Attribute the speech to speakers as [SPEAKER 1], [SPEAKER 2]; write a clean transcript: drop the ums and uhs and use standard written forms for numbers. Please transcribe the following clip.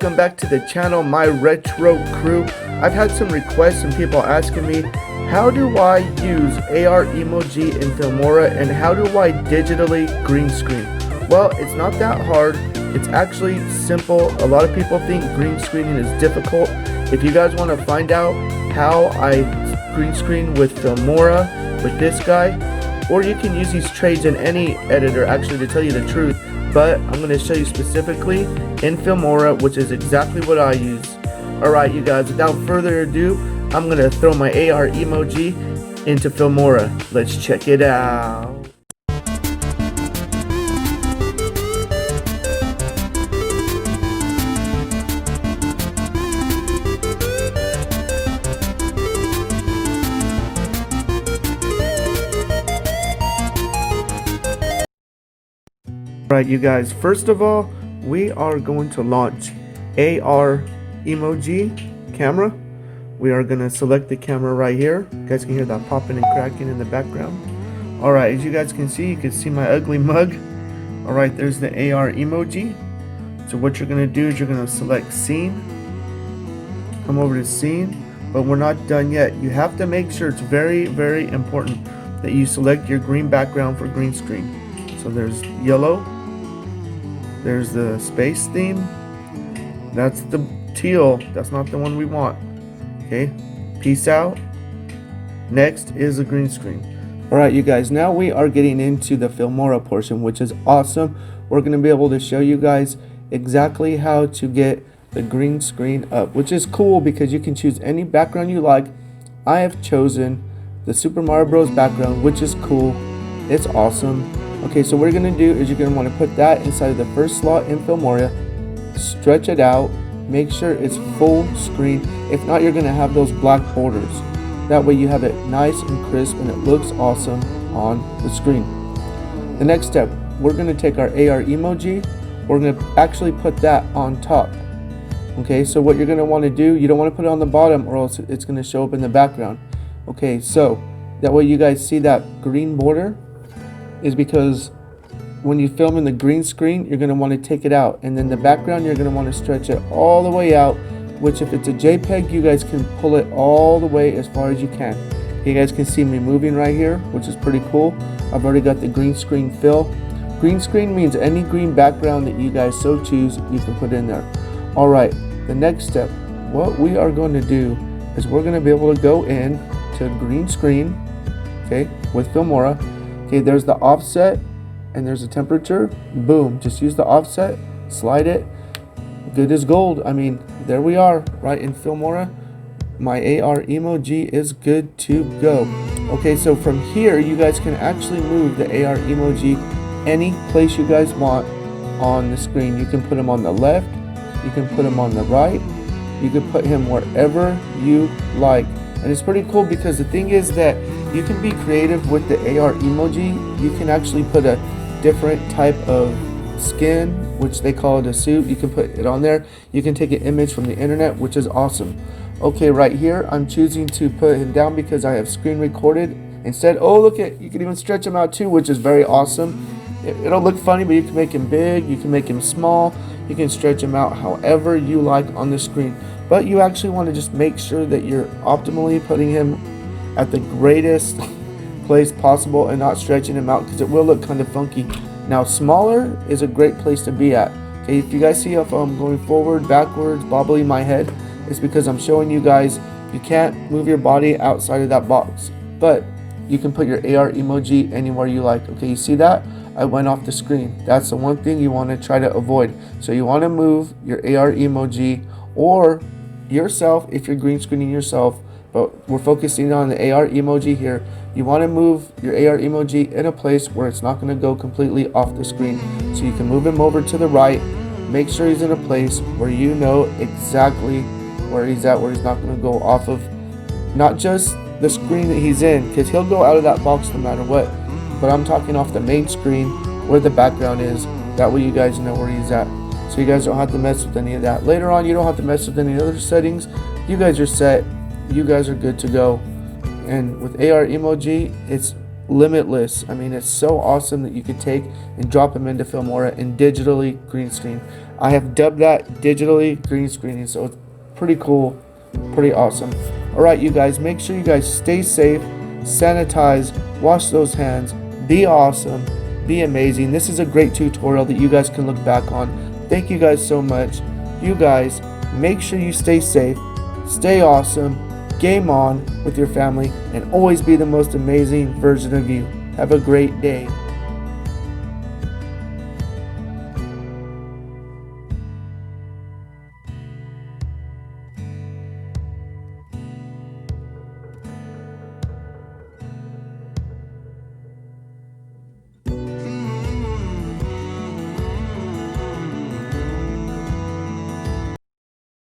[SPEAKER 1] welcome back to the channel, my retro crew. I've had some requests and people asking me, how do I use AR emoji in Filmora and how do I digitally green screen? Well, it's not that hard. It's actually simple. A lot of people think green screening is difficult. If you guys want to find out how I green screen with Filmora, with this guy, or you can use these trades in any editor, actually, to tell you the truth, but I'm going to show you specifically in Filmora, which is exactly what I use. Alright you guys, without further ado, I'm going to throw my AR emoji into Filmora. Let's check it out. Alright you guys, first of all, we are going to launch AR emoji camera. We are going to select the camera right here. You guys can hear that popping and cracking in the background. Alright, as you guys can see my ugly mug. Alright, there's the AR emoji. So what you're going to do is you're going to select scene. Come over to scene, but we're not done yet. You have to make sure, it's very, very important that you select your green background for green screen. So there's yellow. There's the space theme. That's the teal. That's not the one we want. Okay, peace out. Next is the green screen. Alright you guys, now we are getting into the Filmora portion, which is awesome. We're going to be able to show you guys exactly how to get the green screen up, which is cool because you can choose any background you like. I have chosen the Super Mario Bros background, which is cool. It's awesome. Okay, so what you're going to do is you're going to want to put that inside of the first slot in Filmora, stretch it out, make sure it's full screen. If not, you're going to have those black borders. That way you have it nice and crisp and it looks awesome on the screen. The next step, we're going to take our AR emoji, we're going to actually put that on top. Okay, so what you're going to want to do, you don't want to put it on the bottom or else it's going to show up in the background. Okay, so that way you guys see that green border is because when you film in the green screen, you're going to want to take it out, and then the background you're going to want to stretch it all the way out, which if it's a JPEG, you guys can pull it all the way as far as you can. You guys can see me moving right here, which is pretty cool. I've already got the green screen fill. Green screen means any green background that you guys so choose, you can put in there. Alright, the next step, what we are going to do is we're going to be able to go in to green screen, okay, with Filmora. Okay, there's the offset and there's a temperature. Boom, just use the offset, slide it, good as gold. I mean, there we are, right in Filmora. My AR emoji is good to go. Okay, so from here you guys can actually move the AR emoji any place you guys want on the screen. You can put him on the left, you can put him on the right, you can put him wherever you like. And it's pretty cool because the thing is that you can be creative with the AR emoji. You can actually put a different type of skin, which they call it a suit. You can put it on there. You can take an image from the internet, which is awesome. Okay, right here I'm choosing to put him down because I have screen recorded instead. Oh, look at, you can even stretch him out too, which is very awesome. It'll look funny, but you can make him big, you can make him small, you can stretch him out however you like on the screen. But you actually want to just make sure that you're optimally putting him at the greatest place possible and not stretching him out because it will look kind of funky. Now smaller is a great place to be at. Okay, if you guys see if I'm going forward, backwards, bobbling my head, it's because I'm showing you guys you can't move your body outside of that box, but you can put your AR emoji anywhere you like. Okay, you see that? I went off the screen. That's the one thing you want to try to avoid. So you want to move your AR emoji or yourself if you're green screening yourself, but we're focusing on the AR emoji here. You want to move your AR emoji in a place where it's not going to go completely off the screen. So you can move him over to the right, make sure he's in a place where you know exactly where he's at, where he's not going to go off of not just the screen that he's in, because he'll go out of that box no matter what, but I'm talking off the main screen where the background is. That way you guys know where he's at, so you guys don't have to mess with any of that. Later on you don't have to mess with any other settings. You guys are set, you guys are good to go. And with AR emoji, it's limitless. I mean, it's so awesome that you can take and drop them into Filmora and digitally green screen. I have dubbed that digitally green screening, so it's pretty cool, pretty awesome. All right, you guys, make sure you guys stay safe, sanitize, wash those hands, be awesome, be amazing. This is a great tutorial that you guys can look back on. Thank you guys so much. You guys, make sure you stay safe, stay awesome, game on with your family, and always be the most amazing version of you. Have a great day.